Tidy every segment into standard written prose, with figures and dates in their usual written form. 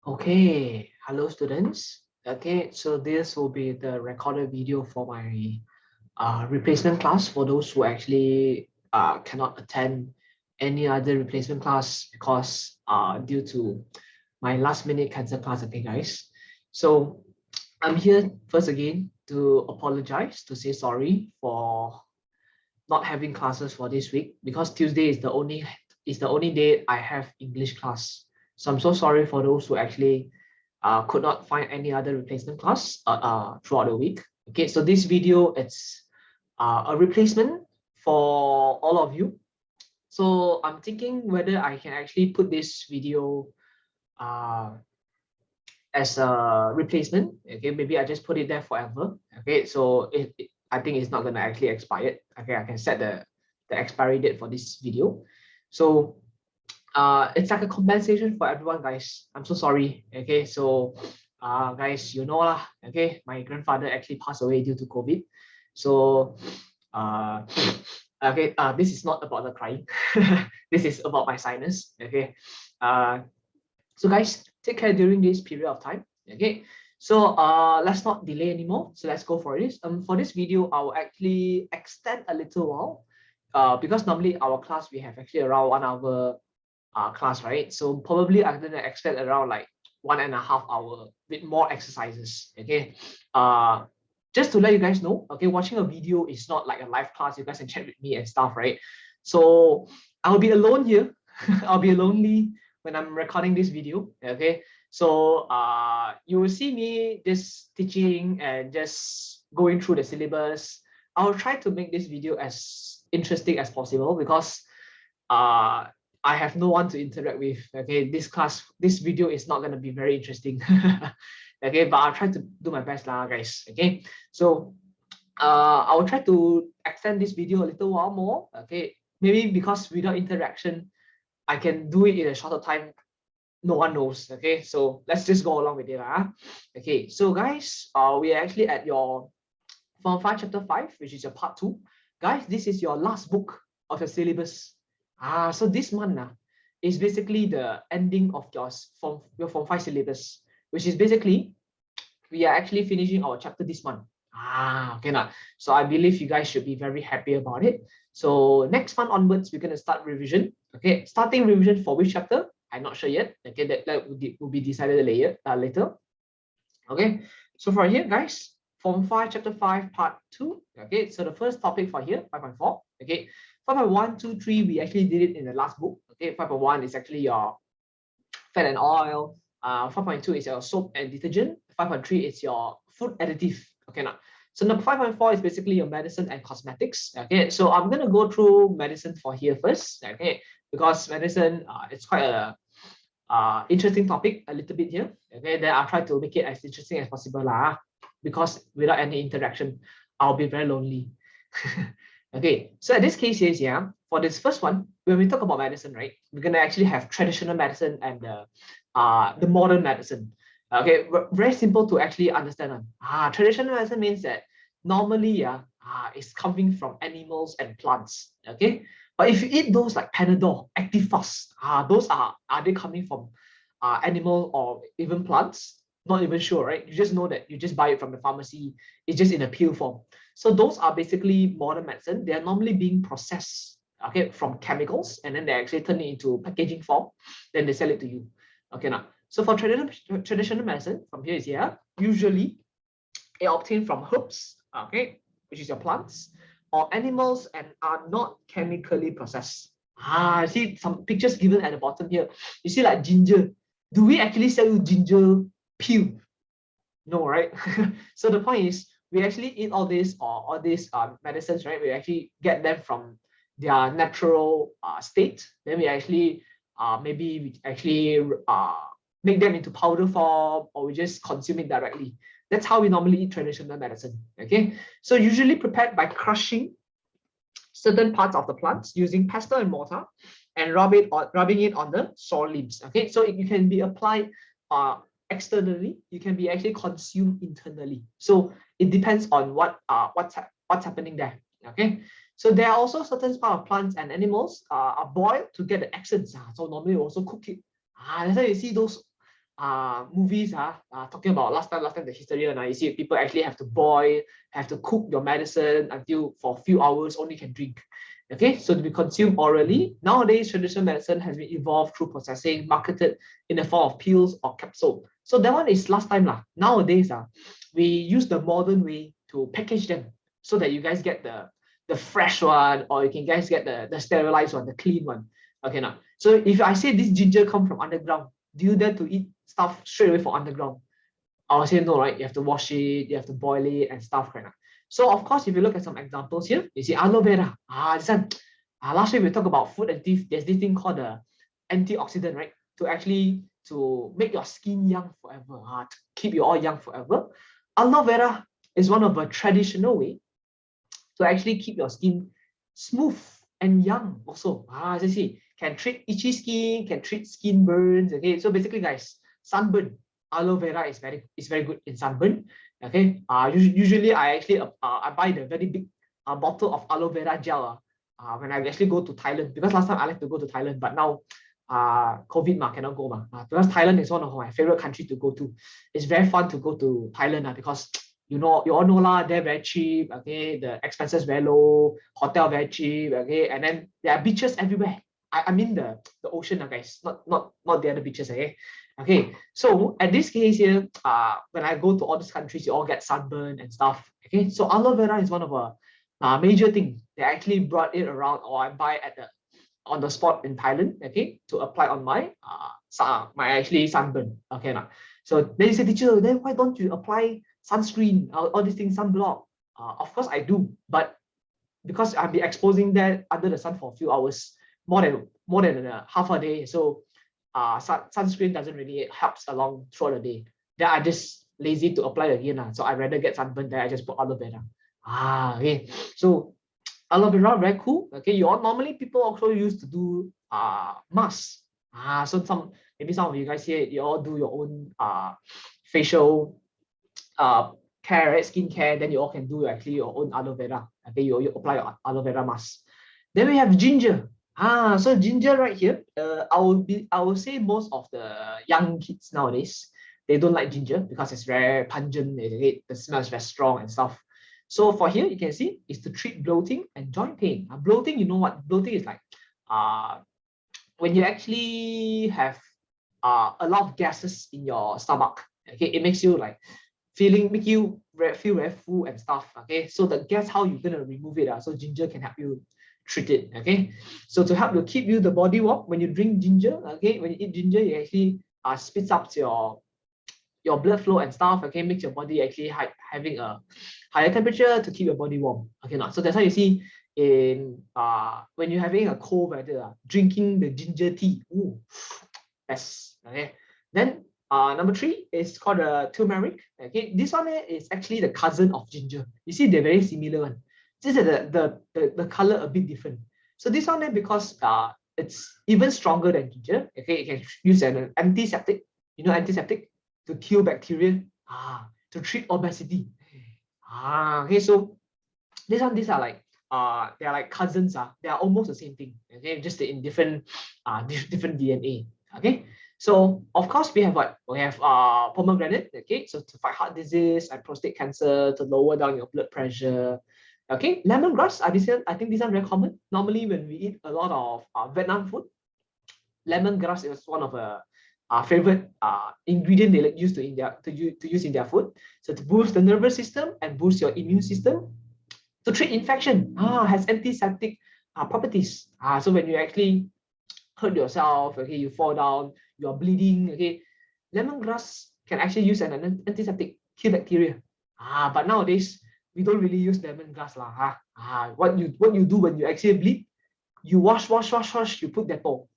Okay, hello students. Okay, so this will be the recorded video for my replacement class for those who actually cannot attend any other replacement class because due to my last minute cancel class. Okay, guys. So I'm here first again to apologize, to say sorry for not having classes for this week because Tuesday is the only day I have English class. So I'm so sorry for those who actually could not find any other replacement class throughout the week. Okay, so this video it's a replacement for all of you. So I'm thinking whether I can actually put this video uh, as a replacement. Okay, maybe I just put it there forever. Okay, so I think it's not gonna actually expire. Okay, I can set the expiry date for this video. So it's like a compensation for everyone, guys. I'm so sorry. Okay, so guys, you know lah. Okay, my grandfather actually passed away due to COVID. So okay, this is not about the crying. This is about my sinus. Okay, so guys, take care during this period of time. Okay, so let's not delay anymore. So let's go for this. For this video, I will actually extend a little while. Because normally our class we have actually around 1 hour class, right? So probably I'm gonna expect around like 1.5 hours with more exercises. Okay. Just to let you guys know, okay, watching a video is not like a live class. You guys can chat with me and stuff, right? So I'll be alone here. I'll be lonely when I'm recording this video. Okay. So you will see me just teaching and just going through the syllabus. I'll try to make this video as interesting as possible because I have no one to interact with. Okay, this video is not going to be very interesting. Okay, but I'll try to do my best lah, guys. Okay, so I'll try to extend this video a little while more. Okay, maybe because without interaction I can do it in a shorter time. No one knows. Okay, so let's just go along with it. Okay, so guys, we are actually at your Form 5 Chapter 5, which is your Part 2. Guys, this is your last book of your syllabus. So this month is basically the ending of your Form 5 syllabus, which is basically we are actually finishing our chapter this month. Okay now. So I believe you guys should be very happy about it. So next month onwards, we're gonna start revision. Okay, starting revision for which chapter? I'm not sure yet. Okay, that will be decided later. Okay, so for here, guys, Form 5, Chapter 5, Part 2. Okay, so the first topic for here, 5.4. Okay, 5.1, 2, 3, we actually did it in the last book. Okay, 5.1 is actually your fat and oil. 5.2 is your soap and detergent. 5.3 is your food additive. Okay, now. So number 5.4 is basically your medicine and cosmetics. Okay, so I'm gonna go through medicine for here first. Okay, because medicine, it's quite a interesting topic a little bit here. Okay, then I'll try to make it as interesting as possible because without any interaction, I'll be very lonely. Okay, so in this case is for this first one, when we talk about medicine, right, we're gonna actually have traditional medicine and the modern medicine. Okay, very simple to actually understand. Traditional medicine means that normally it's coming from animals and plants. Okay, but if you eat those like Panadol, Actifast, those are they coming from animal or even plants? Not even sure, right? You just know that you just buy it from the pharmacy. It's just in a pill form. So those are basically modern medicine. They are normally being processed, okay, from chemicals, and then they actually turn it into packaging form. Then they sell it to you. Okay, now. So for traditional medicine, from here is here. Usually, it obtained from herbs, okay, which is your plants, or animals, and are not chemically processed. I see some pictures given at the bottom here. You see like ginger. Do we actually sell you ginger peel? No, right? So the point is, we actually eat all these medicines, right? We actually get them from their natural state. Then we actually maybe we actually make them into powder form, or we just consume it directly. That's how we normally eat traditional medicine. Okay, so usually prepared by crushing certain parts of the plants using pestle and mortar and rubbing it on the sore limbs. Okay, so it can be applied externally, you can be actually consumed internally. So it depends on what's happening there. Okay, so there are also certain part of plants and animals are boiled to get the essence. So normally we also cook it. That's why you see those movies talking about last time the history, and you see people actually have to boil, have to cook your medicine until for a few hours only can drink. Okay, so to be consumed orally. Nowadays, traditional medicine has been evolved through processing, marketed in the form of pills or capsule. So that one is last time lah. Nowadays, we use the modern way to package them so that you guys get the fresh one, or you can guys get the sterilized one, the clean one. Okay, now. So if I say this ginger come from underground, do you dare to eat stuff straight away from underground? I will say no, right? You have to wash it, you have to boil it and stuff, right? So of course, if you look at some examples here, you see aloe vera. This one. Last week we talked about food and teeth. There's this thing called the antioxidant, right? To make your skin young forever, to keep you all young forever. Aloe vera is one of a traditional way to actually keep your skin smooth and young also. As you see, can treat itchy skin, can treat skin burns. Okay, so basically, guys, sunburn, aloe vera is very good in sunburn. Okay, usually I actually I buy the very big bottle of aloe vera gel when I actually go to Thailand, because last time I like to go to Thailand, but now COVID cannot go because Thailand is one of my favorite countries to go to. It's very fun to go to Thailand because you all know lah, they're very cheap. Okay, the expenses very low, hotel very cheap. Okay, and then there are beaches everywhere. I mean the ocean, guys, not the other beaches. Okay, so at this case here, when I go to all these countries, you all get sunburn and stuff. Okay, so aloe vera is one of a major thing. They actually brought it around, or I buy on the spot in Thailand. Okay, to apply on my actually sunburn. Okay, now. So then you say, teacher, then why don't you apply sunscreen, all these things, sunblock? Of course I do, but because I'll be exposing that under the sun for a few hours, more than half a day. So sunscreen doesn't really helps along throughout the day. Then I just lazy to apply again. So I rather get sunburn, then I just put aloe vera. Okay. So aloe vera very cool. Okay, you all normally people also used to do masks. So maybe some of you guys here, you all do your own facial care, right? Skin care. Then you all can do actually your own aloe vera. Okay, you apply your aloe vera mask. Then we have ginger. So ginger right here, I will say most of the young kids nowadays, they don't like ginger because it's very pungent, the smell is very strong and stuff. So for here, you can see is to treat bloating and joint pain. Bloating, you know what? Bloating is like when you actually have a lot of gases in your stomach. Okay, it makes you like make you feel very full and stuff. Okay, so the gas, how you're gonna remove it? So ginger can help you treat it. Okay, so to help to keep you the body warm, when you drink ginger, okay, when you eat ginger, you actually speeds up your blood flow and stuff. Okay, makes your body actually having a higher temperature to keep your body warm. Okay, now so that's how you see in when you're having a cold weather, drinking the ginger tea. Ooh, best. Okay, then number 3 is called turmeric. Okay, this one is actually the cousin of ginger. You see, they're very similar one. Just that the color a bit different. So this one because it's even stronger than ginger. Okay, you can use an antiseptic. You know, antiseptic to kill bacteria. To treat obesity. Okay, so these are like they are like cousins. They are almost the same thing. Okay, just in different different DNA. Okay. So of course we have what? We have pomegranate. Okay, so to fight heart disease and prostate cancer, to lower down your blood pressure. Okay, lemongrass. I think these are very common. Normally when we eat a lot of Vietnam food, lemongrass is one of our favorite ingredient they like use to use in their food. So to boost the nervous system and boost your immune system, to treat infection. Has antiseptic properties. So when you actually hurt yourself, okay, you fall down, you are bleeding, okay, lemongrass can actually use an antiseptic, kill bacteria. But nowadays we don't really use lemongrass lah. What you do when you actually bleed, you wash, you put Dettol.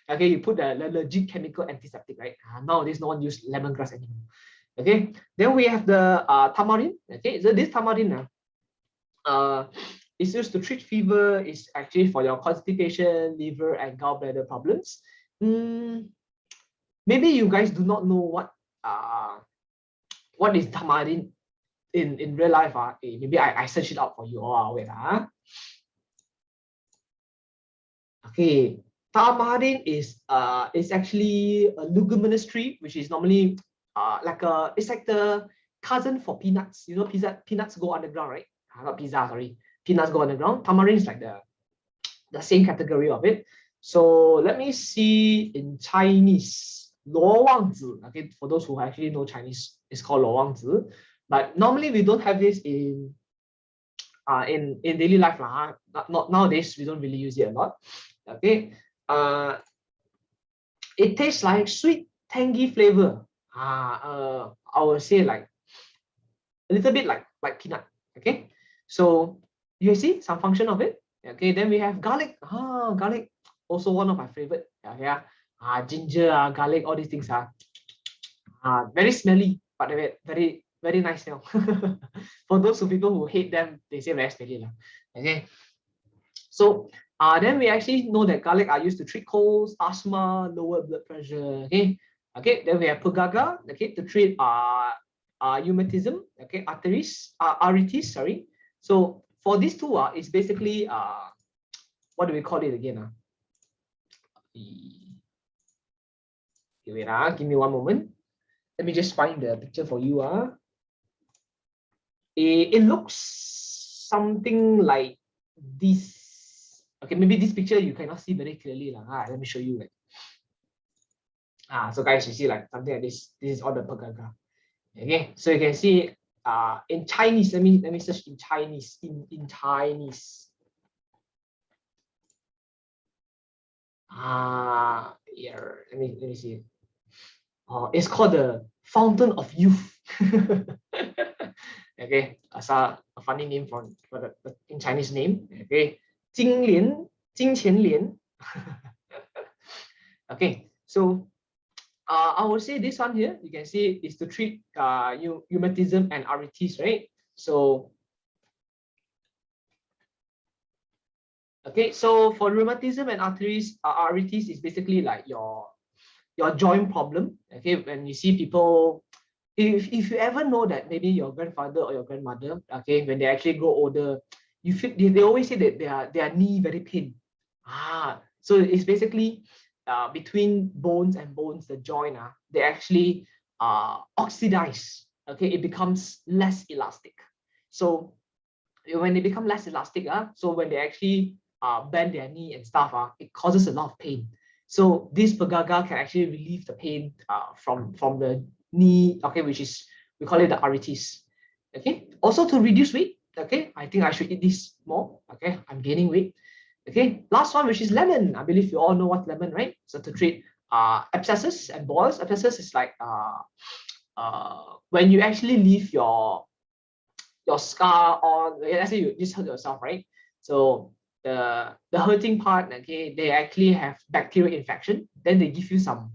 Okay, you put the legit chemical antiseptic, right? Nowadays no one use lemongrass anymore. Okay, then we have the tamarind. Okay, so this tamarind is used to treat fever. Is actually for your constipation, liver and gallbladder problems. Maybe you guys do not know what is tamarind in real life. Maybe I search it out for you all. Wait. Okay, tamarind is actually a leguminous tree, which is normally it's like the cousin for peanuts. You know, peanuts go underground, right? Not pizza, sorry. Peanuts go underground. Tamarind is like the same category of it. So let me see in Chinese, 罗望子. Okay, for those who actually know Chinese, it's called 罗望子. But normally we don't have this in daily life lah. Not nowadays, we don't really use it a lot. Okay, it tastes like sweet, tangy flavor. I would say like a little bit like peanut. Okay, so you see some function of it. Okay, then we have garlic. Garlic, also one of my favorite. Yeah. Ginger, garlic, all these things are very smelly, but very very nice smell. For those people who hate them, they say very smelly lah. Okay, so then we actually know that garlic are used to treat colds, asthma, lower blood pressure. Okay, then we have pegaga. Okay, to treat rheumatism. Okay, arthritis. Sorry. So for these two, it's basically what do we call it again? Wait, give me one moment. Let me just find the picture for you. It looks something like this. Okay, maybe this picture you cannot see very clearly. Let me show you. So guys, you see like something like this. This is all the pegaga. Okay, so you can see in Chinese. Let me search in Chinese. In Chinese. Here, let me see. It's called the Fountain of Youth. Okay, that's a funny name for the in Chinese name. Okay, 金钱莲. Okay, so I would say this one here, you can see, is to treat rheumatism and arthritis, right? So okay, so for rheumatism and arthritis is basically like your joint problem. Okay, when you see people, if you ever know that maybe your grandfather or your grandmother, okay, when they actually grow older, you feel they always say that their knee very pain. So it's basically between bones and bones, the joint, they actually oxidize. Okay, it becomes less elastic. So when they become less elastic, so when they actually bend their knee and stuff, it causes a lot of pain. So this pegaga can actually relieve the pain from the knee, okay, which is, we call it the arthritis. Okay, also to reduce weight. Okay, I think I should eat this more. Okay, I'm gaining weight. Okay, last one, which is lemon. I believe you all know what lemon, right? So to treat abscesses and boils. Abscesses is like when you actually leave your scar on, let's say you just hurt yourself, right? So the hurting part, okay, they actually have bacterial infection. Then they give you some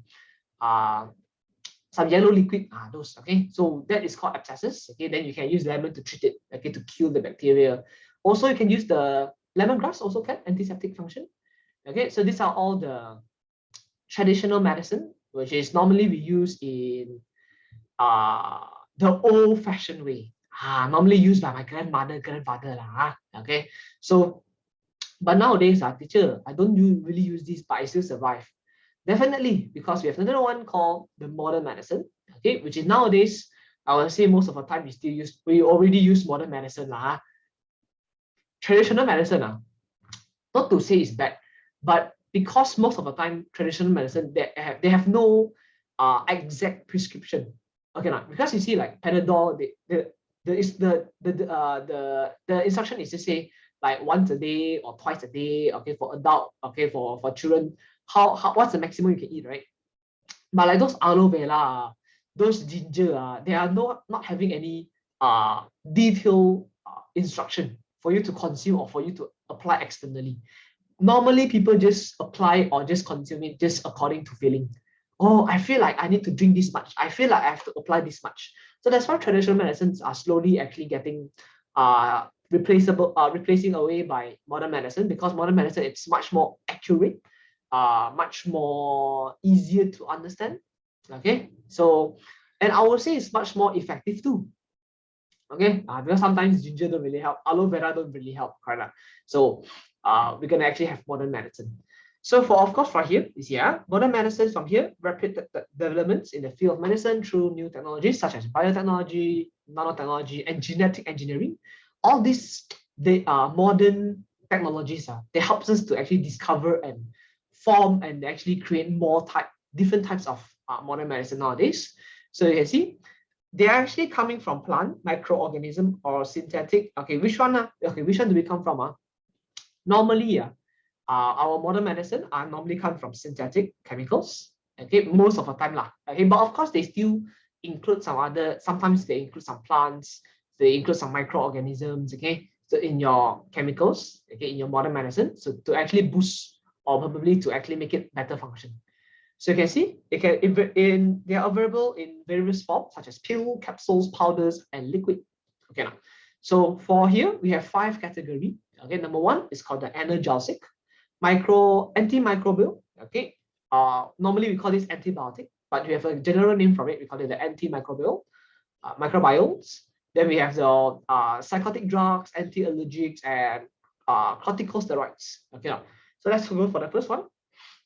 yellow liquid, those, okay, so that is called abscesses. Okay, then you can use lemon to treat it, okay, to kill the bacteria. Also, you can use the lemongrass, also can antiseptic function. Okay, so these are all the traditional medicine, which is normally we use in the old-fashioned way. Normally used by my grandmother, grandfather lah. Okay, so but nowadays, teacher, I don't really use this, but I still survive. Definitely, because we have another one called the modern medicine, okay, which is nowadays, I would say most of the time we already use modern medicine lah. Traditional medicine, not to say it's bad, but because most of the time traditional medicine they have no exact prescription. Okay, now because you see like Panadol, the instruction is to say like once a day or twice a day. Okay, for adult. Okay, for children. What's the maximum you can eat, right? But like those aloe vera, those ginger, they are not having any detailed instruction for you to consume or for you to apply externally. Normally, people just apply or just consume it just according to feeling. Oh, I feel like I need to drink this much. I feel like I have to apply this much. So that's why traditional medicines are slowly actually getting replacing away by modern medicine, because modern medicine, it's much more accurate, much more easier to understand. Okay, so, and I would say it's much more effective too. Okay, because sometimes ginger don't really help, aloe vera don't really help, correct? So we're gonna actually have modern medicine. So of course, for here is here, modern medicine from here, rapid developments in the field of medicine through new technologies such as biotechnology, nanotechnology, and genetic engineering. All these, they are modern technologies. They help us to actually discover and form and actually create different types of modern medicine nowadays. So you can see, they are actually coming from plant, microorganism, or synthetic. Okay, which one? Okay, which one do we come from? Normally, our modern medicine are normally come from synthetic chemicals. Okay, most of the time lah. Okay, but of course they still include some other. Sometimes they include some plants. They include some microorganisms. Okay, so in your chemicals, okay, in your modern medicine, so to actually boost or probably to actually make it better function. So you can see they are available in various forms such as pill, capsules, powders, and liquid. Okay, now. So for here we have 5 categories. Okay, number 1 is called the analgesic, antimicrobial. Okay, normally we call this antibiotic, but we have a general name for it. We call it the antimicrobial, microbiomes. Then we have the psychotic drugs, anti-allergics, and corticosteroids. Okay, now. So let's go for the first one.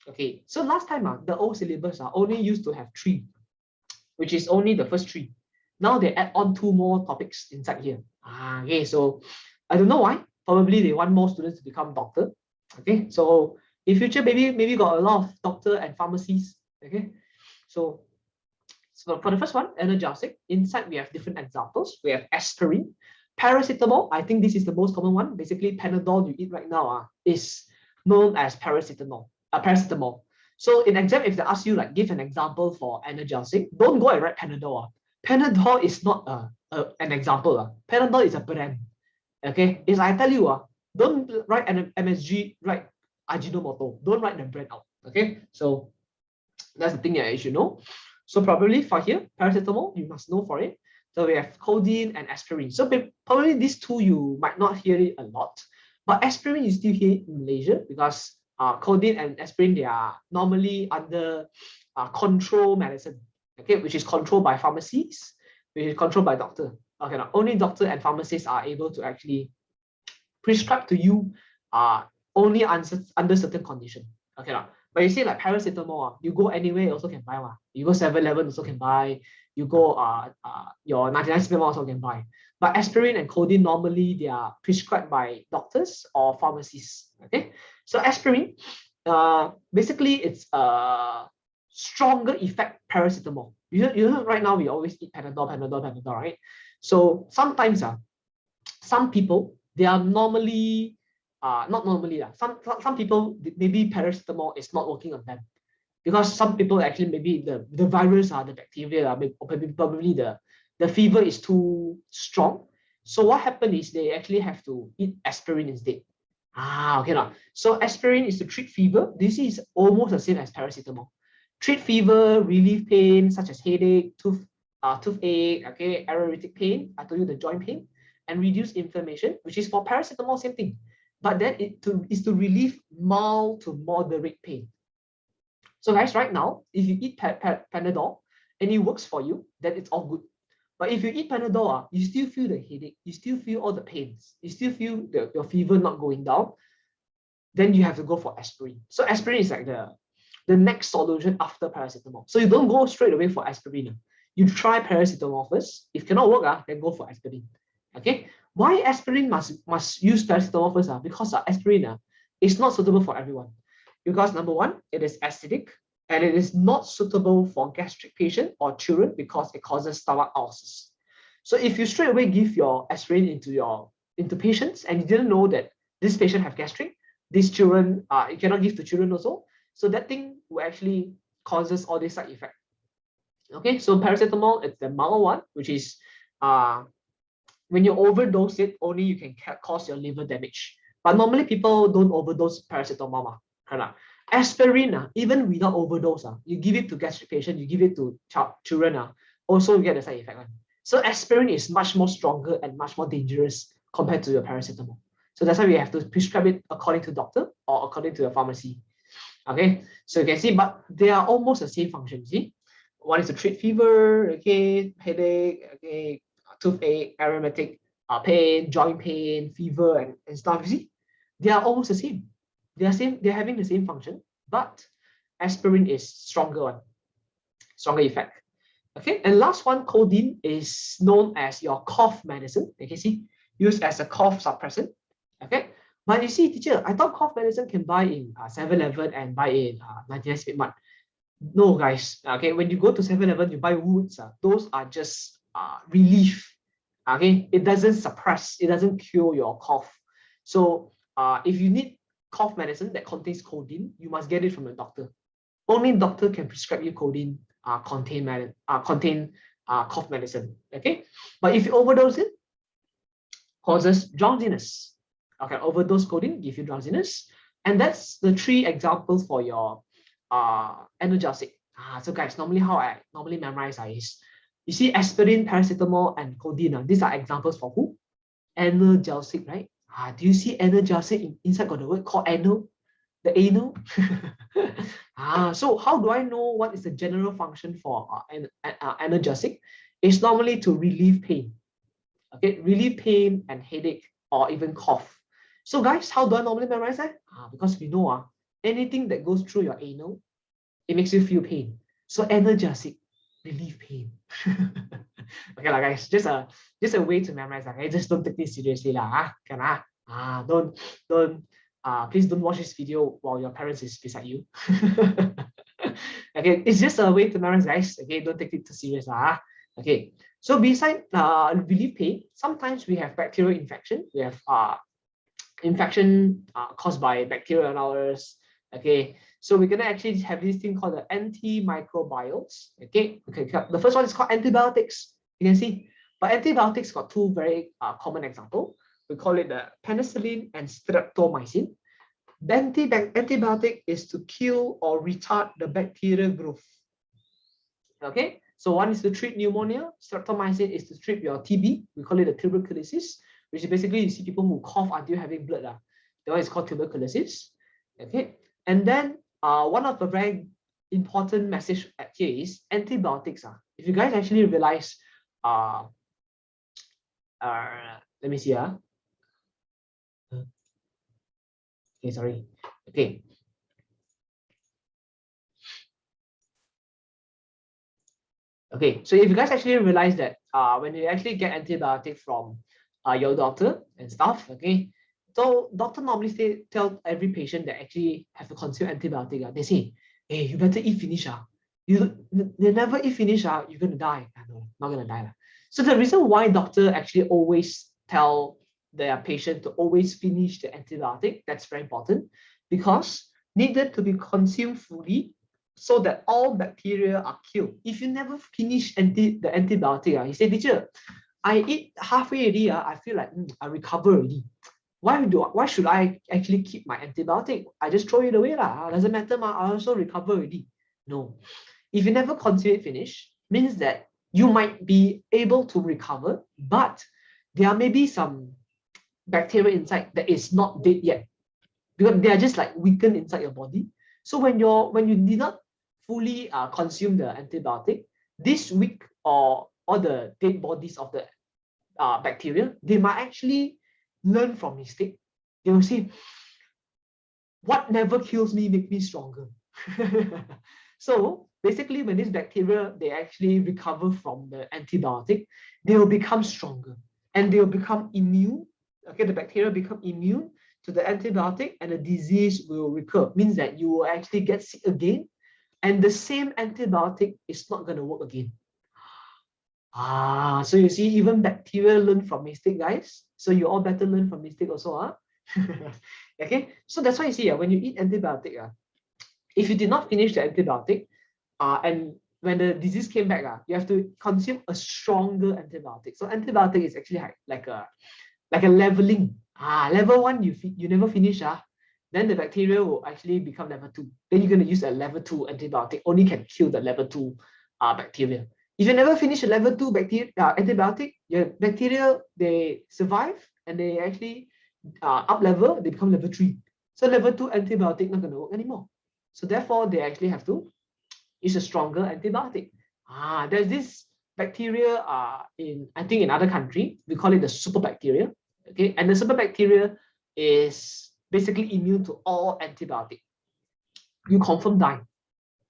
Okay, so last time the old syllabus only used to have 3, which is only the first 3. Now they add on 2 more topics inside here. Okay, so I don't know why. Probably they want more students to become doctor. Okay, so in future maybe got a lot of doctor and pharmacies. Okay, so for the first one, analgesic, inside we have different examples. We have aspirin, paracetamol. I think this is the most common one. Basically, Panadol you eat right now is known as paracetamol. So in exam, if they ask you like give an example for analgesic, don't go and write Panadol. Panadol is not an example. Panadol is a brand. Okay, is I tell you don't write an MSG, write Ajinomoto. Don't write the brand out. Okay, so that's the thing that you should know. So probably for here, paracetamol, you must know for it. So we have codeine and aspirin. So probably these 2 you might not hear it a lot, but aspirin you still hear it in Malaysia because codeine and aspirin, they are normally under control medicine, okay, which is controlled by pharmacies, which is controlled by doctor. Okay, now only doctor and pharmacists are able to actually prescribe to you only under certain condition. Okay, now, but you see like paracetamol, you go anywhere you also can buy one. You go 7-Eleven also can buy. You go your 99cm also can buy. But aspirin and codeine normally they are prescribed by doctors or pharmacies. Okay, so aspirin, basically it's a stronger effect paracetamol. You know right now we always eat Panadol, right? So sometimes some people they are normally not normally some people maybe paracetamol is not working on them because some people actually maybe the virus the bacteria probably the fever is too strong. So what happened is they actually have to eat aspirin instead. Okay now. So aspirin is to treat fever. This is almost the same as paracetamol. Treat fever, relieve pain such as headache, toothache, okay, arthritic pain. I told you the joint pain, and reduce inflammation, which is for paracetamol, same thing. But then it is to relieve mild to moderate pain. So guys, right now, if you eat Panadol and it works for you, then it's all good. But if you eat Panadol, you still feel the headache, you still feel all the pains, you still feel your fever not going down, then you have to go for aspirin. So aspirin is like the next solution after paracetamol. So you don't go straight away for aspirin. You try paracetamol first. If cannot work, then go for aspirin. Okay. Why aspirin must use paracetamol first? Because aspirin is not suitable for everyone. Because number 1, it is acidic and it is not suitable for gastric patient or children because it causes stomach ulcers. So if you straight away give your aspirin into patients and you didn't know that this patient have gastric, these children you cannot give to children also. So that thing will actually causes all these side effects. Okay, so paracetamol, it's the mild one, which is when you overdose it, only you can cause your liver damage. But normally people don't overdose paracetamol. Aspirin, even without overdose, you give it to gastric patient, you give it to children, also you get the side effect. So aspirin is much more stronger and much more dangerous compared to your paracetamol. So that's why we have to prescribe it according to doctor or according to the pharmacy. Okay, so you can see, but they are almost the same function. See, one is to treat fever, okay, headache, okay, toothache, arthritic pain, joint pain, fever, and stuff. You see, they are almost the same. They're having the same function, but aspirin is stronger one, stronger effect. Okay, and last one, codeine is known as your cough medicine. You can see used as a cough suppressant. Okay, but you see, teacher, I thought cough medicine can buy in 7-Eleven and buy in 99 Speed Mart. No, guys. Okay, when you go to 7-Eleven, you buy Woods. Those are just relief. Okay, it doesn't suppress, it doesn't cure your cough. So if you need cough medicine that contains codeine, you must get it from a doctor. Only doctor can prescribe you codeine contain cough medicine. Okay, but if you overdose it, causes drowsiness. Okay, overdose codeine give you drowsiness, and that's the 3 examples for your analgesic. So guys, normally how I normally memorize is, you see aspirin, paracetamol, and codeine. These are examples for who? Analgesic, right? Do you see analgesic inside got the word called anal? The anal? So how do I know what is the general function for analgesic? It's normally to relieve pain. Okay, relieve pain and headache or even cough. So guys, how do I normally memorize that? Because we know anything that goes through your anal, it makes you feel pain. So analgesic, relieve pain. Okay, guys, just a way to memorize. Okay, just don't take this seriously please don't watch this video while your parents is beside you. Okay, it's just a way to memorize, guys. Okay, don't take it too serious. Okay, so beside relieve pain, sometimes we have bacterial infection. We have infection caused by bacterial ours. Okay, so we're gonna actually have this thing called the antimicrobials. Okay, the first one is called antibiotics. You can see, but antibiotics got 2 very common examples. We call it the penicillin and streptomycin. The antibiotic is to kill or retard the bacterial growth. Okay, so one is to treat pneumonia. Streptomycin is to treat your TB. We call it the tuberculosis, which is basically you see people who cough until having blood. That one is called tuberculosis. Okay, and then one of the very important message here is antibiotics. If you guys actually realize, let me see. Okay, sorry. Okay. Okay, so if you guys actually realize that when you actually get antibiotic from your doctor and stuff, okay, so doctor normally tell every patient that actually have to consume antibiotic. They say, hey, you better eat finish. You never eat finish, you're gonna die. No, not gonna die. So the reason why doctor actually always tell their patient to always finish the antibiotic, that's very important, because needed to be consumed fully so that all bacteria are killed. If you never finish the antibiotic, you say, teacher, I eat halfway already, I feel like I recover already. Why should I actually keep my antibiotic? I just throw it away. Doesn't matter, I also recover already. No. If you never consume it finish, means that you might be able to recover, but there may be some bacteria inside that is not dead yet, because they are just like weakened inside your body. So when you did not fully consume the antibiotic, this weak or the dead bodies of the bacteria, they might actually learn from mistake. They will say, what never kills me makes me stronger. So basically, when this bacteria, they actually recover from the antibiotic, they will become stronger and they will become immune. Okay, the bacteria become immune to the antibiotic and the disease will recur. Means that you will actually get sick again and the same antibiotic is not going to work again. So you see, even bacteria learn from mistake, guys. So you all better learn from mistake also. Okay, so that's why you see, when you eat antibiotic, if you did not finish the antibiotic, and when the disease came back, you have to consume a stronger antibiotic. So antibiotic is actually like a leveling. Level 1, you never finish, then the bacteria will actually become level 2. Then you're going to use a level 2 antibiotic, only can kill the level 2 bacteria. If you never finish a level 2 antibiotic, your bacteria, they survive and they actually up level, they become level 3. So level 2 antibiotic not going to work anymore. So therefore, they actually have to use a stronger antibiotic. There's this bacteria I think in other country, we call it the superbacteria. Okay, and the superbacteria is basically immune to all antibiotic. you confirm die.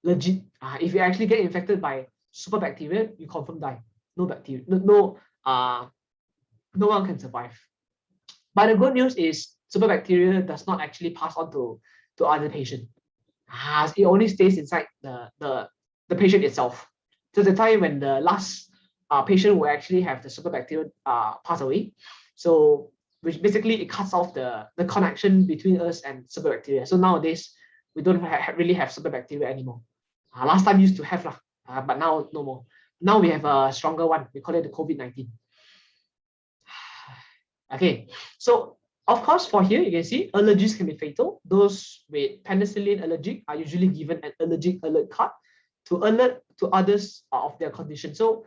Legit. If you actually get infected by super bacteria, you confirm die. No bacteria, no one can survive. But the good news is super bacteria does not actually pass on to other patient. It only stays inside the patient itself. So the time when the last patient will actually have the super bacteria pass away. So which basically it cuts off the connection between us and super bacteria. So nowadays we don't really have super bacteria anymore. Last time used to have but now no more. Now we have a stronger one. We call it the COVID-19. Okay, so of course for here you can see allergies can be fatal. Those with penicillin allergic are usually given an allergic alert card to alert to others of their condition. So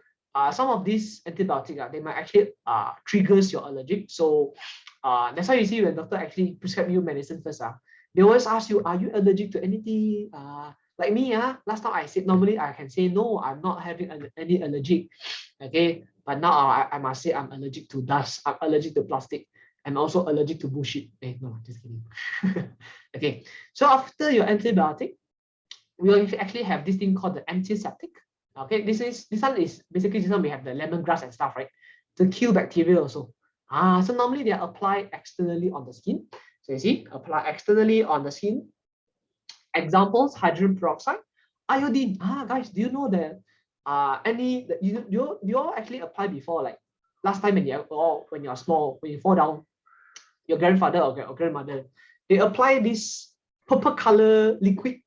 some of these antibiotics they might actually triggers your allergic. So that's why you see when doctor actually prescribe you medicine first. They always ask you, are you allergic to anything? Like me, last time I said normally I can say no, I'm not having any allergic. Okay, but now I must say I'm allergic to dust, I'm allergic to plastic, I'm also allergic to bullshit. No, just kidding. Okay, so after your antibiotic, we actually have this thing called the antiseptic. Okay, this one is basically this one we have the lemongrass and stuff, right? To kill bacteria also. So normally they are applied externally on the skin. So you see, apply externally on the skin. Examples: hydrogen peroxide, iodine. Guys, do you know that you all actually apply before, like last time when you're small, when you fall down, your grandfather or grandmother, they apply this purple color liquid,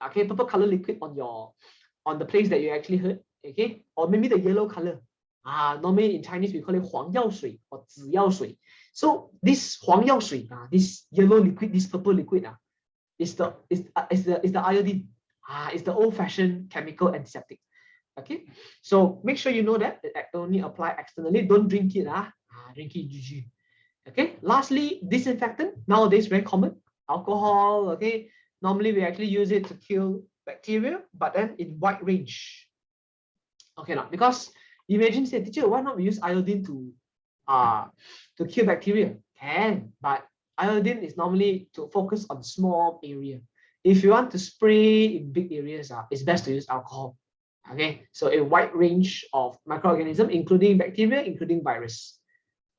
okay, purple color liquid on the place that you actually hurt, okay, or maybe the yellow color. Normally in Chinese we call it 黄药水 or 紫药水. So this 黄药水, this yellow liquid, this purple liquid, is the iodine. It's the old-fashioned chemical antiseptic. Okay, so make sure you know that it only apply externally. Don't drink it. Drink it GG. Okay, lastly, disinfectant. Nowadays very common. Alcohol. Okay, normally we actually use it to kill bacteria, but then in wide range. Okay, now because imagine say, teacher, why not we use iodine to kill bacteria? Can, but iodine is normally to focus on small area. If you want to spray in big areas, it's best to use alcohol. Okay, so a wide range of microorganisms, including bacteria, including virus.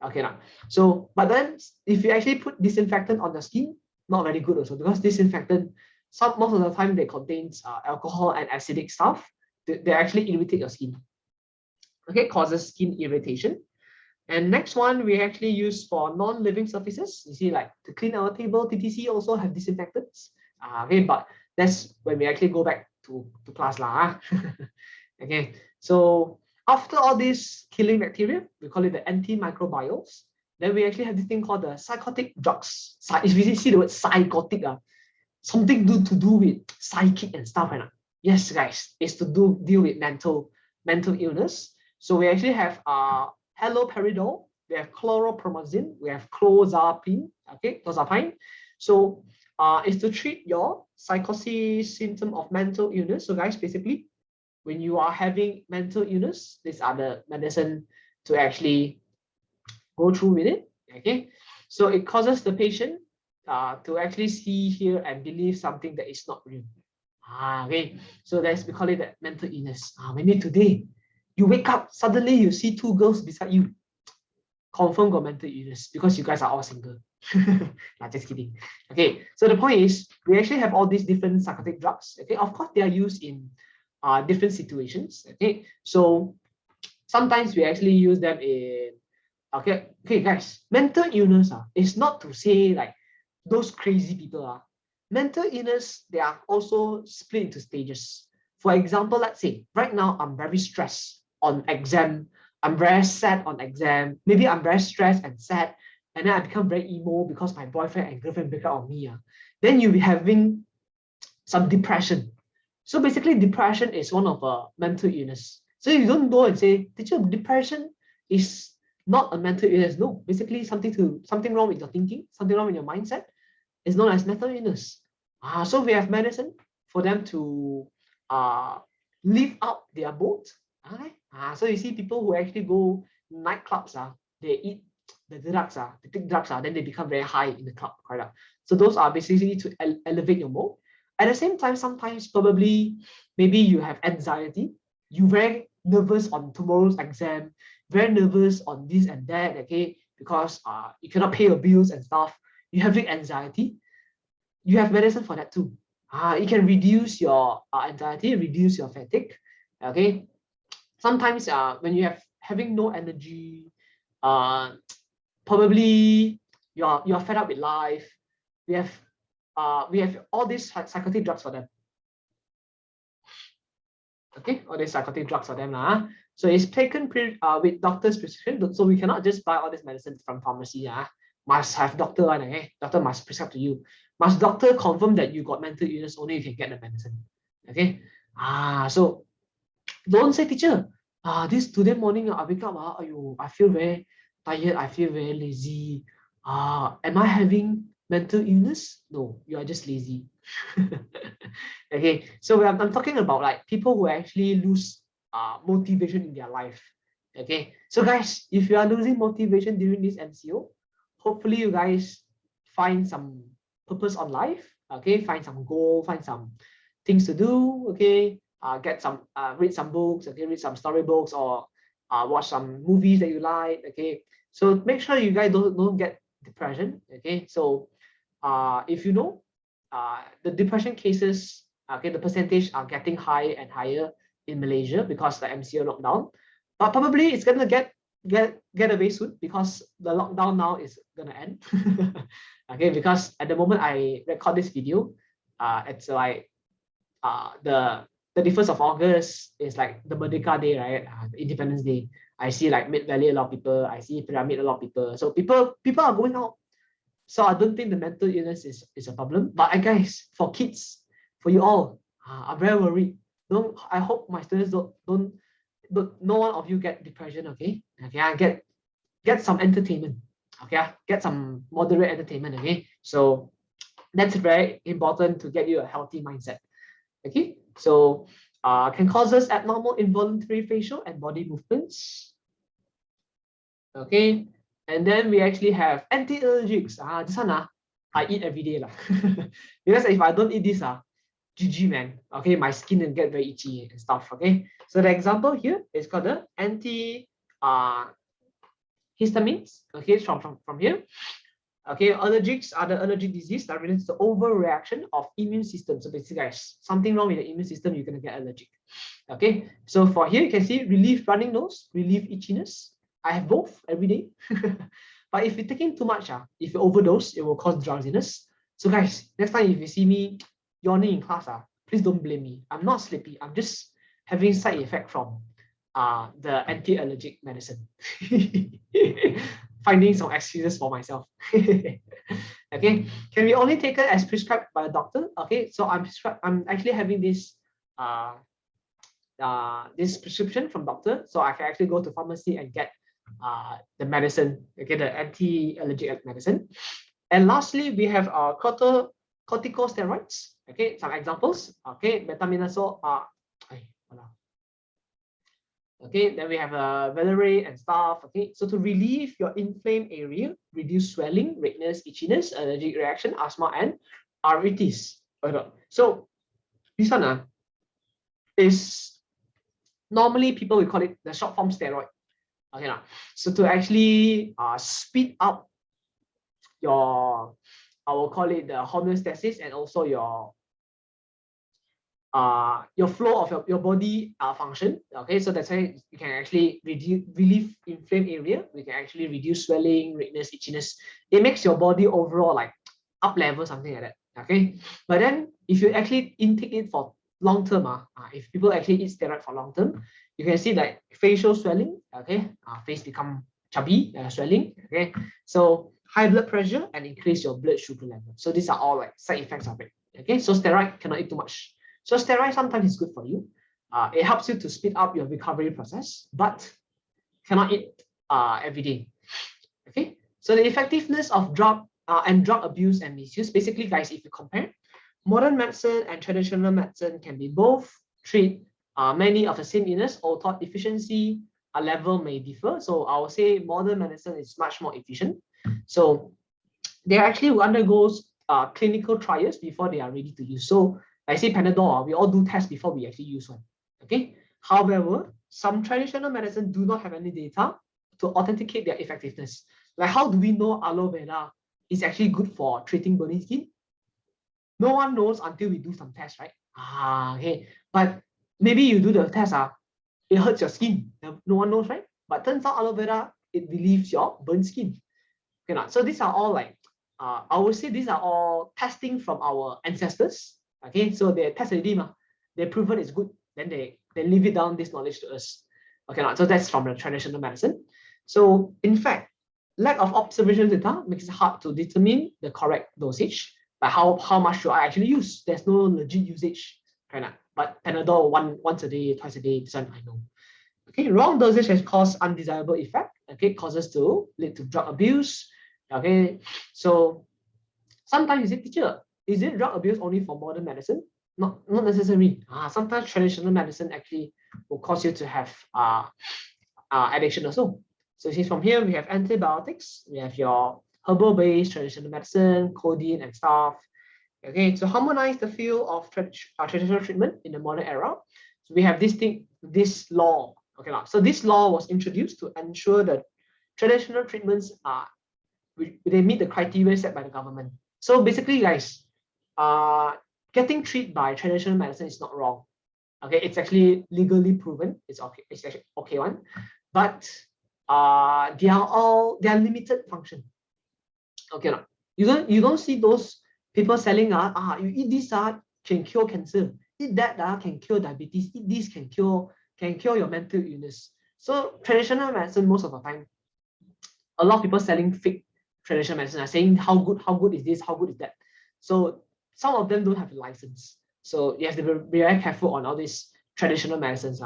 Okay, now, so but then if you actually put disinfectant on the skin, not very good also, because disinfectant, most of the time they contains alcohol and acidic stuff. They actually irritate your skin. Okay, causes skin irritation. And next one we actually use for non-living surfaces. You see, like to clean our table, TTC also have disinfectants. Okay, but that's when we actually go back to class lah. Okay, so after all this killing bacteria, we call it the antimicrobials. Then we actually have this thing called the psychotic drugs. If you see the word psychotic, something to do with psychic and stuff. Yes, guys, it's to deal with mental illness. So we actually have haloperidol, we have chlorpromazine, we have clozapine. Okay, clozapine. So it's to treat your psychosis symptom of mental illness. So guys, basically, when you are having mental illness, these are the medicine to actually go through with it. Okay, so it causes the patient to actually see, hear, and believe something that is not real. Okay, so that's, we call it the mental illness. Maybe today you wake up, suddenly you see two girls beside you. Confirm got mental illness because you guys are all single. Nah, just kidding. Okay, so the point is we actually have all these different psychotic drugs. Okay, of course they are used in different situations. Okay, so sometimes we actually use them in okay guys, mental illness is not to say like those crazy people. Mental illness, they are also split into stages. For example, let's say right now I'm very stressed on exam, I'm very sad on exam, maybe I'm very stressed and sad, and then I become very emo because my boyfriend and girlfriend break up on me. Then you'll be having some depression. So basically depression is one of a mental illness. So you don't go and say, teacher, depression is not a mental illness. No, basically something wrong with your thinking, something wrong with your mindset is known as mental illness. So we have medicine for them to live out their mood. Okay? So you see people who actually go nightclubs, they eat the drugs, they take drugs, then they become very high in the club. Right? So those are basically to elevate your mood. At the same time, sometimes probably maybe you have anxiety, you very nervous on tomorrow's exam, very nervous on this and that, okay, because you cannot pay your bills and stuff, you having anxiety, you have medicine for that too. It can reduce your anxiety, reduce your fatigue, okay. Sometimes when you have having no energy, probably you're fed up with life. We have all these psychotic drugs for them. Okay, all these psychotic drugs for them. So it's taken with doctor's prescription. So we cannot just buy all these medicines from pharmacy. Must have doctor one. Okay, doctor must prescribe to you. Must doctor confirm that you got mental illness, only you can get the medicine. Okay. So don't say, teacher, this today morning I wake up, I feel very tired, I feel very lazy. Am I having mental illness? No, you are just lazy. Okay, so I'm talking about like people who actually lose motivation in their life. Okay, so guys, if you are losing motivation during this MCO, hopefully you guys find some purpose on life. Okay, find some goal, find some things to do. Okay, get some read some books. Okay, read some storybooks or watch some movies that you like. Okay, so make sure you guys don't get depression. Okay, so if you know the depression cases, okay, the percentage are getting higher and higher in Malaysia because the MCO lockdown, but probably it's gonna get away soon because the lockdown now is gonna end. Okay, because at the moment I record this video, it's like the 31st of August is like the Merdeka Day, right? The Independence Day. I see like Mid Valley a lot of people. I see Pyramid a lot of people. So people are going out. So I don't think the mental illness is a problem. But guys, for kids, for you all, I'm very worried. I hope my students don't no one of you get depression. Okay, get some entertainment. Okay, get some moderate entertainment. Okay, so that's very important to get you a healthy mindset. Okay, so can causes abnormal involuntary facial and body movements. Okay, and then we actually have anti-allergics. This one I eat every day lah. Because if I don't eat this GG man. Okay, my skin will get very itchy and stuff. Okay, so the example here is called the histamines. Okay, from here. Okay, allergics are the allergic disease that relates to overreaction of immune system. So basically, guys, something wrong with the immune system, you're gonna get allergic. Okay, so for here you can see relief running nose, relief itchiness. I have both every day. But if you're taking too much, if you overdose, it will cause drowsiness. So guys, next time if you see me yawning in class, please don't blame me. I'm not sleepy. I'm just having side effect from the anti-allergic medicine. Finding some excuses for myself. Okay, can be only taken as prescribed by a doctor. Okay, so I'm actually having this this prescription from doctor, so I can actually go to pharmacy and get the medicine, okay, the anti-allergic medicine. And lastly, we have corticosteroids. Okay, some examples. Okay, betamidazole. Okay, then we have Valerie and stuff. Okay, so to relieve your inflamed area, reduce swelling, redness, itchiness, allergic reaction, asthma, and arthritis. So this one is normally people will call it the short form steroid. Okay, so to actually speed up your, I will call it the homeostasis, and also your flow of your body function. Okay, so that's why you can actually relieve inflamed area. We can actually reduce swelling, redness, itchiness. It makes your body overall like up level, something like that. Okay, but then if you actually intake it for long term, if people actually eat steroid for long term, you can see like facial swelling. Okay, face become chubby, swelling. Okay, so high blood pressure and increase your blood sugar level. So these are all like side effects of it. Okay, so steroid cannot eat too much. So steroid sometimes is good for you. It helps you to speed up your recovery process, but cannot eat every day. Okay, so the effectiveness of drug abuse and misuse. Basically, guys, if you compare modern medicine and traditional medicine, can be both treat many of the same illness, although efficiency level may differ. So I will say modern medicine is much more efficient. So they actually undergoes clinical trials before they are ready to use. So I say Panadol, we all do tests before we actually use one. Okay. However, some traditional medicine do not have any data to authenticate their effectiveness. Like, how do we know aloe vera is actually good for treating burning skin? No one knows until we do some tests, right? Okay. But maybe you do the test, it hurts your skin. No one knows, right? But turns out aloe vera, it relieves your burnt skin. Okay, so these are all like, I would say these are all testing from our ancestors. Okay, so they test already, they proven it's good, then they leave it down this knowledge to us. Okay, so that's from the traditional medicine. So in fact, lack of observational data makes it hard to determine the correct dosage. But how much should I actually use? There's no legit usage, but Panadol once a day, twice a day, this one I know. Okay, wrong dosage has caused undesirable effect. Okay, causes to lead to drug abuse. Okay, so sometimes you say, teacher, is it drug abuse only for modern medicine? Not necessarily. Sometimes traditional medicine actually will cause you to have addiction also. So see, from here we have antibiotics, we have your herbal-based traditional medicine, codeine and stuff. Okay, to harmonize the field of traditional treatment in the modern era, so we have this law. Okay, so this law was introduced to ensure that traditional treatments they meet the criteria set by the government. So basically, guys, getting treated by traditional medicine is not wrong. Okay, it's actually legally proven. It's okay. It's actually okay one, but they are limited function. Okay, no, you don't see those people selling you eat this can cure cancer. Eat that can cure diabetes. Eat this can cure your mental illness. So traditional medicine most of the time, a lot of people selling fake traditional medicine are saying how good is this, how good is that. So some of them don't have a license. So you have to be very careful on all these traditional medicines.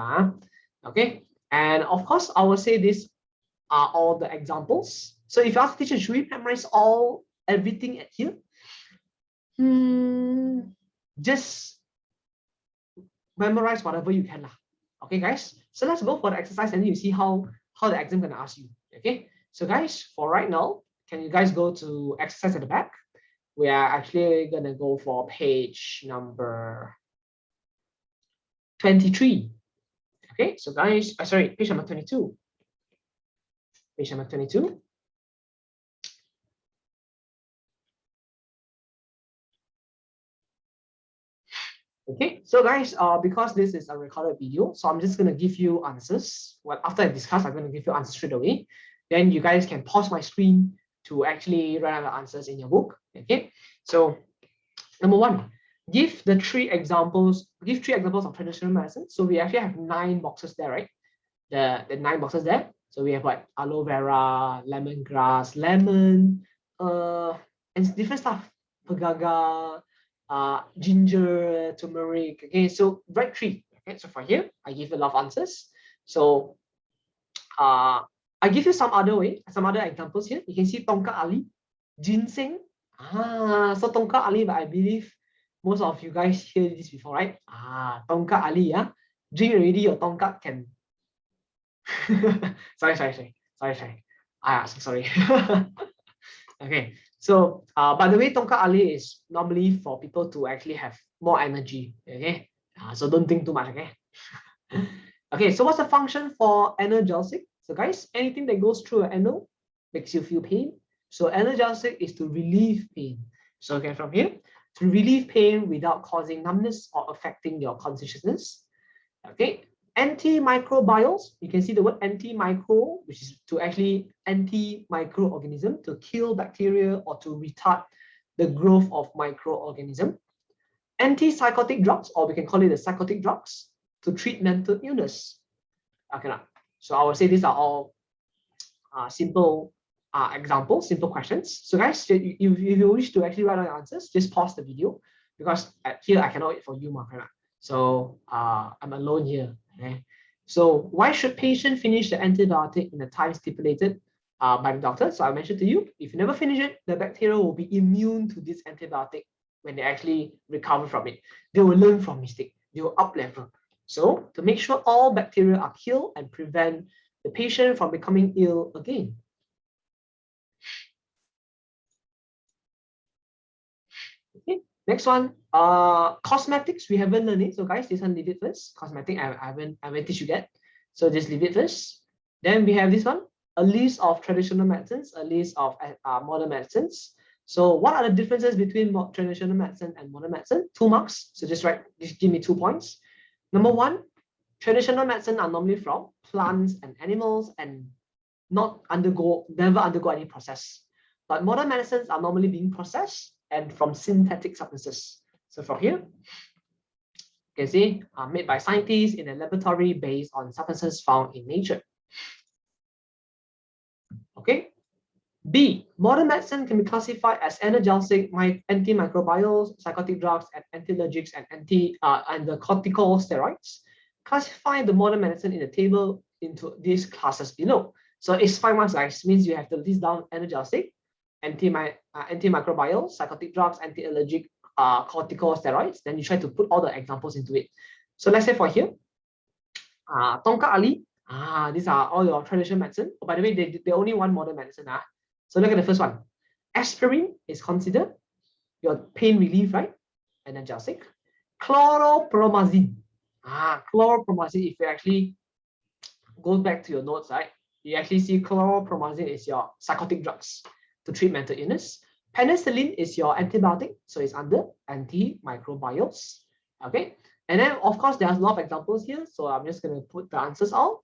Okay. And of course, I will say these are all the examples. So if you ask the teacher, should we memorize everything at here? Just memorize whatever you can. Okay, guys. So let's go for the exercise and you see how the exam gonna ask you. Okay. So guys, for right now, can you guys go to exercise at the back? We are actually gonna go for page number 23. Okay, so guys, sorry, page number 22. Page number 22. Okay, so guys, because this is a recorded video, so I'm just gonna give you answers. Well, after I discuss, I'm gonna give you answers straight away. Then you guys can pause my screen to actually write out the answers in your book. Okay, so number one, give three examples of traditional medicine. So we actually have 9 boxes there, right? The 9 boxes there. So we have what? Aloe vera, lemongrass, lemon, and different stuff. Pagaga, ginger, turmeric. Okay, so write 3. Okay, so for here, I give you a lot of answers. So I give you some other examples here. You can see Tongkat Ali, ginseng. So Tongkat Ali, but I believe most of you guys hear this before, right? Tongkat Ali, drink already, your Tongkat can. sorry. So sorry. Okay. So by the way, Tongkat Ali is normally for people to actually have more energy. Okay. So don't think too much. Okay. Okay. So what's the function for analgesic? So guys, anything that goes through an anal makes you feel pain. So analgesic is to relieve pain. So again, from here, to relieve pain without causing numbness or affecting your consciousness. Okay. Antimicrobials, you can see the word antimicro, which is to actually anti-microorganism, to kill bacteria or to retard the growth of microorganism. Antipsychotic drugs, or we can call it the psychotic drugs, to treat mental illness. Okay, so I would say these are all simple examples, simple questions. So guys, if you wish to actually write down your answers, just pause the video, because here I cannot wait for you, Mark. So I'm alone here. Okay. So why should patient finish the antibiotic in the time stipulated by the doctor? So I mentioned to you, if you never finish it, the bacteria will be immune to this antibiotic when they actually recover from it. They will learn from mistake. They will up level. So to make sure all bacteria are killed and prevent the patient from becoming ill again. Okay. Next one, cosmetics, we haven't learned it. So guys, this one leave it first. Cosmetic, I haven't teach you yet. So just leave it first. Then we have this one, a list of traditional medicines, a list of modern medicines. So what are the differences between traditional medicine and modern medicine? 2 marks. So just give me 2 points. Number 1, traditional medicine are normally from plants and animals and never undergo any process. But modern medicines are normally being processed and from synthetic substances. So from here, you can see made by scientists in a laboratory based on substances found in nature. Okay. B, modern medicine can be classified as analgesic, antimicrobials, psychotic drugs, and anti-allergics and the corticosteroids. Classify the modern medicine in the table into these classes below. So it's 5 marks, guys. Means you have to list down analgesic, antimicrobial, psychotic drugs, anti-allergic, corticosteroids. Then you try to put all the examples into it. So let's say for here, Tongkat Ali. These are all your traditional medicine. Oh, by the way, they only want modern medicine. So look at the first one. Aspirin is considered your pain relief, right? Analgesic. Chlorpromazine. Chlorpromazine, if you actually go back to your notes, right? You actually see chlorpromazine is your psychotic drugs to treat mental illness. Penicillin is your antibiotic, so it's under antimicrobials. Okay. And then, of course, there's a lot of examples here, so I'm just going to put the answers out.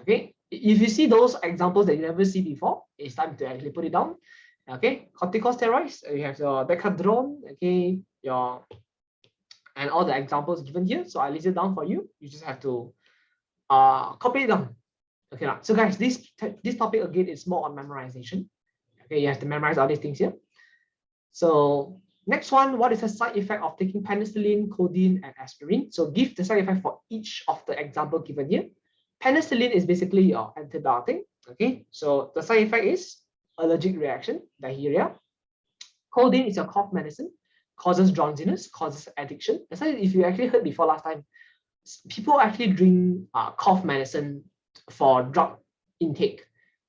Okay, if you see those examples that you never see before, it's time to actually put it down. Okay, corticosteroids, you have your decadron, okay, and all the examples given here. So I list it down for you. You just have to copy it down. Okay, so guys, this topic again is more on memorization. Okay, you have to memorize all these things here. So next one, what is the side effect of taking penicillin, codeine, and aspirin? So give the side effect for each of the example given here. Penicillin is basically your antibiotic. Okay, so the side effect is allergic reaction, diarrhea. Codeine is your cough medicine, causes drowsiness, causes addiction. That's why if you actually heard before last time, people actually drink cough medicine for drug intake.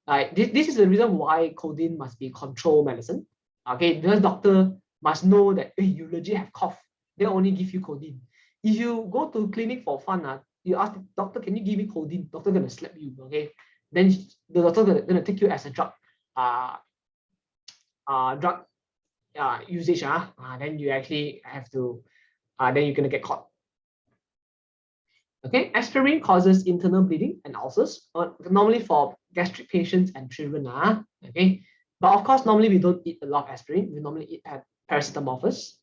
This is the reason why codeine must be controlled medicine. Okay, because doctor must know that you legit have cough, they only give you codeine. If you go to clinic for fun, you ask the doctor, can you give me codeine? Doctor gonna slap you, okay? Then the doctor gonna take you as a drug usage. Then you actually have to, then you're gonna get caught. Okay, aspirin causes internal bleeding and ulcers, normally for gastric patients and children. Okay, but of course, normally we don't eat a lot of aspirin. We normally eat paracetamol first.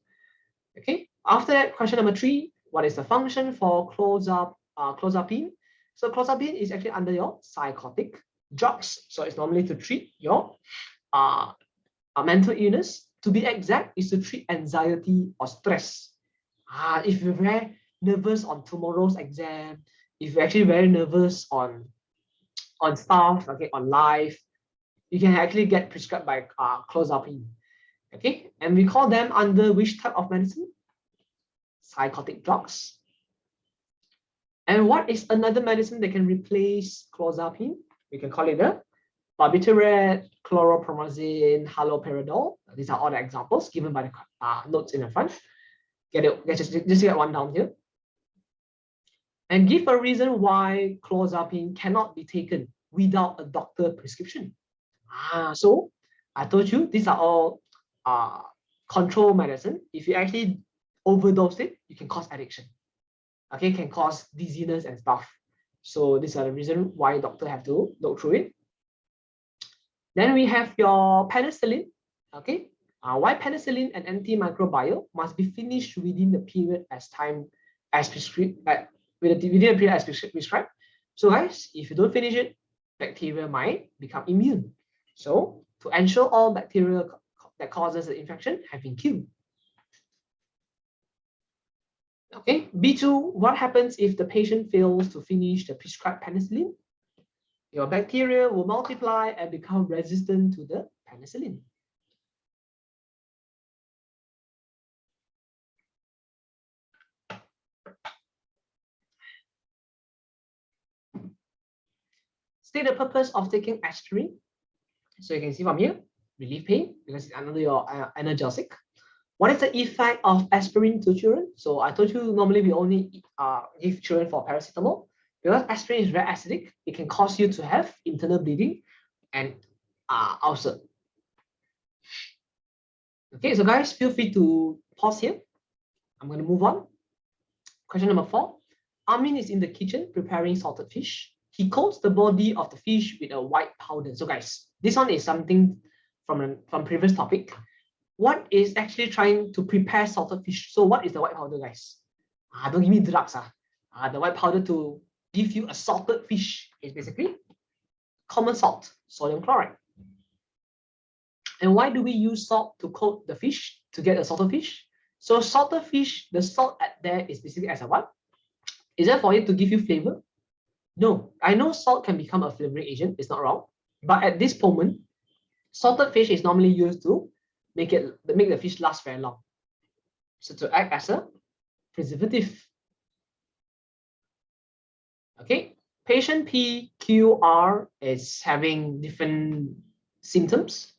Okay, after that, question number 3, what is the function for clozapine? So clozapine is actually under your psychotic drugs. So it's normally to treat your mental illness. To be exact, is to treat anxiety or stress. If you're very nervous on tomorrow's exam, if you're actually very nervous on stuff, okay, on life, you can actually get prescribed by clozapine. Okay, and we call them under which type of medicine? Psychotic drugs. And what is another medicine that can replace clozapine? We can call it the barbiturate, chlorpromazine, haloperidol. These are all the examples given by the notes in the front. Just get one down here. And give a reason why clozapine cannot be taken without a doctor prescription. So I told you these are all control medicine. If you actually overdose it, you can cause addiction. Okay, can cause dizziness and stuff. So these are the reason why doctor have to look through it. Then we have your penicillin. Okay, why penicillin and antimicrobial must be finished within the period as prescribed. Within the period as prescribed. So guys, if you don't finish it, bacteria might become immune. So to ensure all bacteria that causes the infection have been killed. Okay, B2, what happens if the patient fails to finish the prescribed penicillin? Your bacteria will multiply and become resistant to the penicillin. State the purpose of taking aspirin. So you can see from here, relieve pain because it's under your analgesic. What is the effect of aspirin to children? So I told you normally we only give children for paracetamol because aspirin is very acidic. It can cause you to have internal bleeding and ulcer. Okay, so guys, feel free to pause here. I'm going to move on. Question number 4. Amin is in the kitchen preparing salted fish. He coats the body of the fish with a white powder. So guys, this one is something from previous topic. What is actually trying to prepare salted fish? So what is the white powder, guys? Don't give me drugs. The white powder to give you a salted fish is basically common salt, sodium chloride. And why do we use salt to coat the fish to get a salted fish? So salted fish, the salt at there is basically as a what? Is that for it to give you flavor? No, I know salt can become a flavoring agent, it's not wrong. But at this moment, salted fish is normally used to make the fish last very long. So to act as a preservative. Okay, patient PQR is having different symptoms.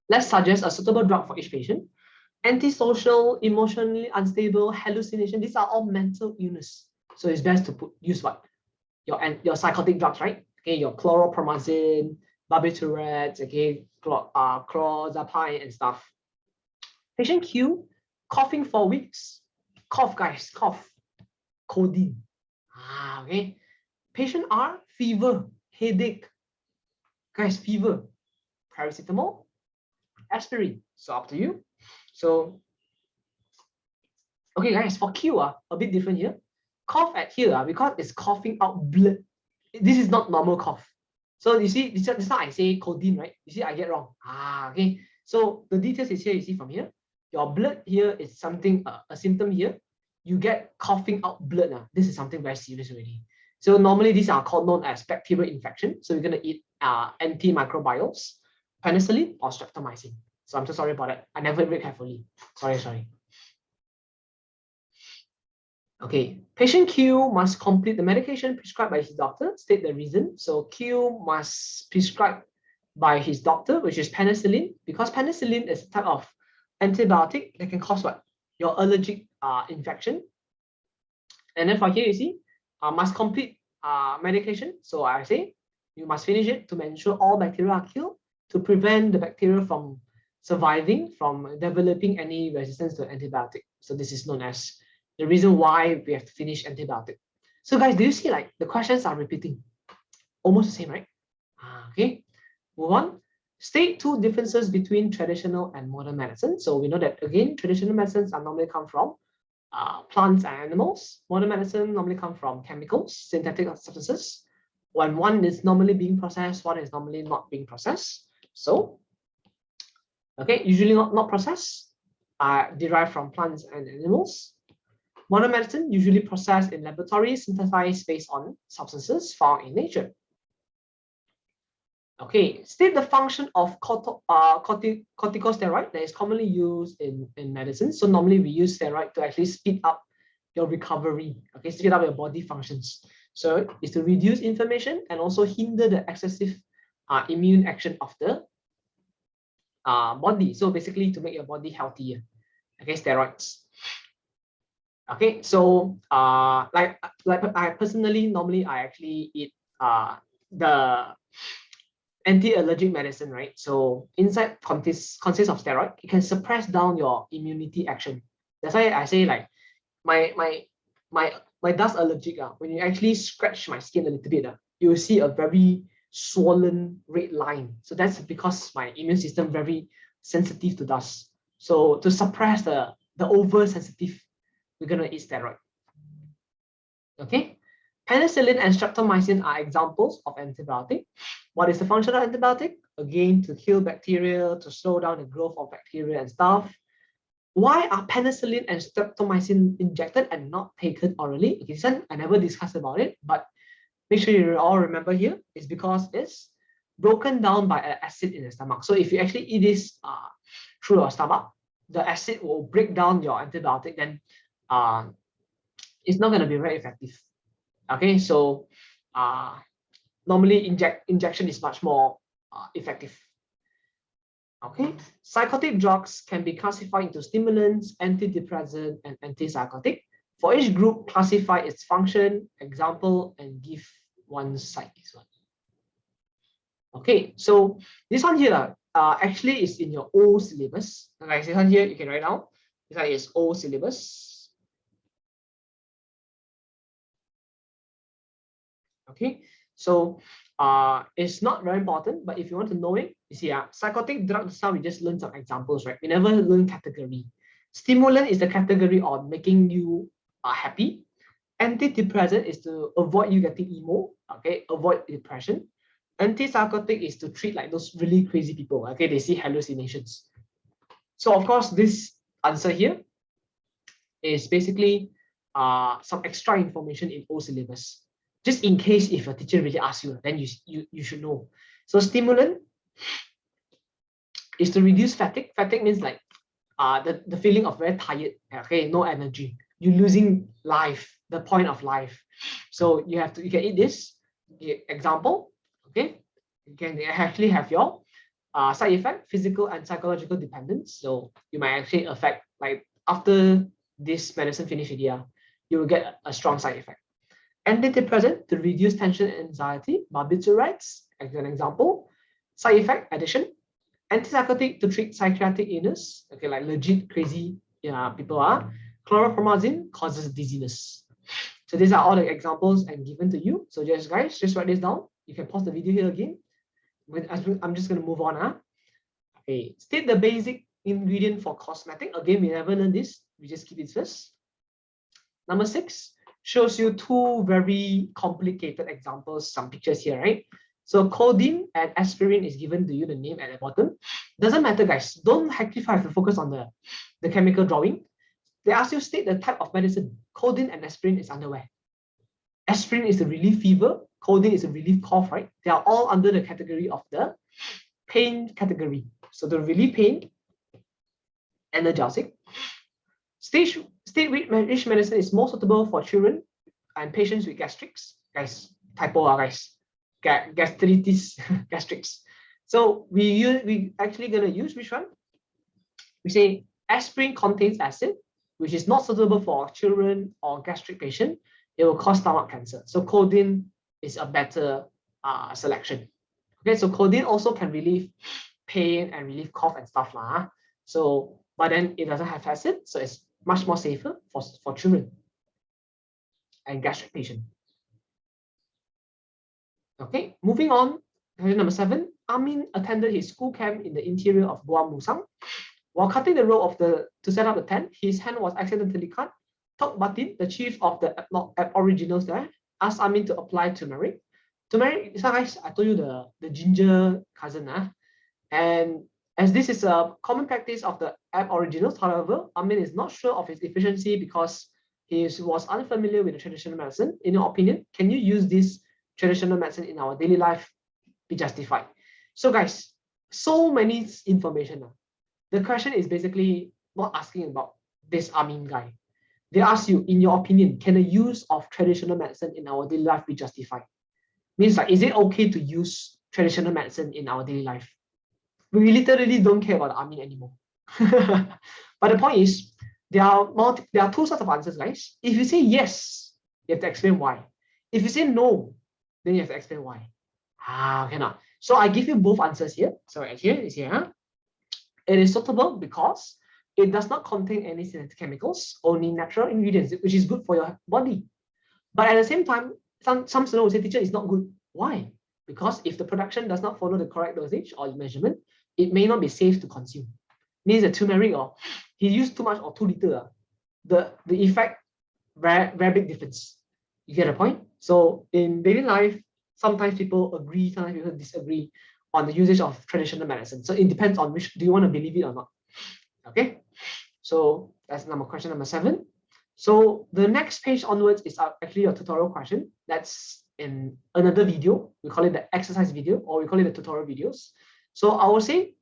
Let's suggest a suitable drug for each patient. Antisocial, emotionally unstable, hallucination, these are all mental illness. So it's best to use what? Your psychotic drugs, right? Okay, your chlorpromazine, barbiturates, okay, chlorapine and stuff. Patient Q, coughing for weeks. Cough, guys, cough. Codeine. Okay. Patient R, fever, headache. Guys, fever. Paracetamol, aspirin. So up to you. So, okay, guys, for Q, a bit different here. Cough at here because it's coughing out blood. This is not normal cough. So you see, this time I say codeine, right? You see, I get wrong. Okay. So the details is here. You see from here, your blood here is something, a symptom here. You get coughing out blood. This is something very serious already. So normally these are known as bacterial infection. So you're gonna eat antimicrobials, penicillin or streptomycin. So I'm so sorry about that. I never read carefully. Sorry. Okay, patient Q must complete the medication prescribed by his doctor, state the reason. So Q must prescribe by his doctor, which is penicillin, because penicillin is a type of antibiotic that can cause what? Your allergic infection. And then for here, you see, must complete medication. So I say, you must finish it to ensure all bacteria are killed, to prevent the bacteria from surviving, from developing any resistance to antibiotic. So this is known as the reason why we have to finish antibiotic. So guys, do you see like the questions are repeating? Almost the same, right? Okay, move on. State 2 differences between traditional and modern medicine. So we know that again, traditional medicines are normally come from plants and animals. Modern medicine normally come from chemicals, synthetic substances. When one is normally being processed, one is normally not being processed. So, okay, usually not processed, derived from plants and animals. Modern medicine usually processed in laboratories, synthesized based on substances found in nature. Okay, state the function of corticosteroid that is commonly used in medicine. So normally we use steroid to actually speed up your recovery, okay, speed up your body functions. So it's to reduce inflammation and also hinder the excessive immune action of the body. So basically to make your body healthier, okay, steroids. Okay, so like I personally normally I actually eat the anti-allergic medicine, right? So inside consists of steroid. It can suppress down your immunity action. That's why I say like my dust allergic. When you actually scratch my skin a little bit, you will see a very swollen red line. So that's because my immune system very sensitive to dust. So to suppress the oversensitive, we're gonna eat steroid. Okay, penicillin and streptomycin are examples of antibiotic. What is the function of antibiotic? Again, to kill bacteria, to slow down the growth of bacteria and stuff. Why are penicillin and streptomycin injected and not taken orally? Okay, so I never discussed about it, but make sure you all remember here. It's because it's broken down by an acid in the stomach. So if you actually eat this through your stomach, the acid will break down your antibiotic, then it's not going to be very effective. Okay, so normally injection is much more effective. Okay, psychotic drugs can be classified into stimulants, antidepressant, and antipsychotic. For each group, classify its function, example, and give one side. Okay, so this one here actually is in your old syllabus. Okay, this one here you can write down. This one is old syllabus. Okay, so it's not very important, but if you want to know it, you see, psychotic drugs, now we just learned some examples, right? We never learn category. Stimulant is the category on making you happy. Antidepressant is to avoid you getting emo, okay, avoid depression. Antipsychotic is to treat like those really crazy people, okay, they see hallucinations. So of course, this answer here is basically some extra information in O syllabus, just in case if a teacher really asks you, then you should know. So stimulant is to reduce fatigue. Fatigue means like the feeling of very tired, okay, no energy. You're losing life, the point of life. So you can eat this. Example, okay, you can actually have your side effect, physical and psychological dependence. So you might actually affect, like after this medicine finish here, you will get a strong side effect. Antidepressant to reduce tension and anxiety, barbiturates, as an example. Side effect, addiction. Antipsychotic to treat psychiatric illness, okay, like legit crazy people are. Chlorpromazine causes dizziness. So these are all the examples and given to you. So just guys, just write this down. You can pause the video here again. I'm just going to move on. Okay, state the basic ingredient for cosmetic. Again, we never learned this. We just keep it first. Number 6 shows you two very complicated examples, some pictures here, right? So codeine and aspirin is given to you, the name at the bottom. Doesn't matter, guys. Don't actually have to focus on the chemical drawing. They ask you state the type of medicine. Codeine and aspirin is under where? Aspirin is to relieve fever. Codeine is to relieve cough, right? They are all under the category of the pain category. So to relieve pain, analgesic. State which medicine is more suitable for children and patients with gastrics. Guys, typo, guys. Gastritis, gastrics. So we actually gonna use which one? We say aspirin contains acid, which is not suitable for children or gastric patient. It will cause stomach cancer. So codeine is a better selection. Okay, so codeine also can relieve pain and relieve cough and stuff lah. So, but then it doesn't have acid, so it's much more safer for children and gastric patient. Okay, moving on. Question number 7. Amin attended his school camp in the interior of Gua Musang. While cutting the rope to set up the tent, his hand was accidentally cut. Tok Batin, the chief of the Aboriginals there, asked Amin to apply turmeric. Turmeric, so guys, I told you the ginger cousin. And as this is a common practice of the Aboriginals, however, Amin is not sure of its efficiency because he was unfamiliar with the traditional medicine. In your opinion, can you use this traditional medicine in our daily life be justified? So guys, so many information. The question is basically not asking about this Amin guy. They ask you, in your opinion, can the use of traditional medicine in our daily life be justified? Means like, is it okay to use traditional medicine in our daily life? We literally don't care about Amin anymore. But the point is, there are two sorts of answers, guys. If you say yes, you have to explain why. If you say no, then you have to explain why. Okay now. So I give you both answers here. So here is here. It is suitable because it does not contain any synthetic chemicals, only natural ingredients, which is good for your body. But at the same time, some students will say, teacher, it's not good. Why? Because if the production does not follow the correct dosage or measurement, it may not be safe to consume. Means the turmeric, or he used too much or too little, the effect, very big difference. You get the point? So in daily life, sometimes people agree, sometimes people disagree on the usage of traditional medicine. So it depends on which, do you want to believe it or not? Okay, so that's question number 7. So the next page onwards is actually a tutorial question. That's in another video. We call it the exercise video, or we call it the tutorial videos. So I will say,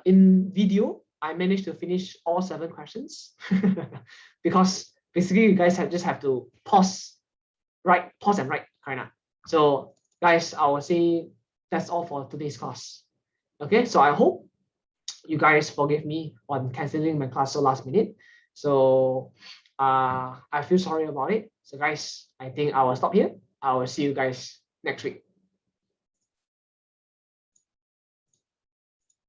in video, I managed to finish all 7 questions because basically you guys just have to pause and write, kind of. So guys, I will say that's all for today's class. Okay, so I hope you guys forgive me on canceling my class so last minute. So I feel sorry about it. So guys, I think I will stop here. I will see you guys next week.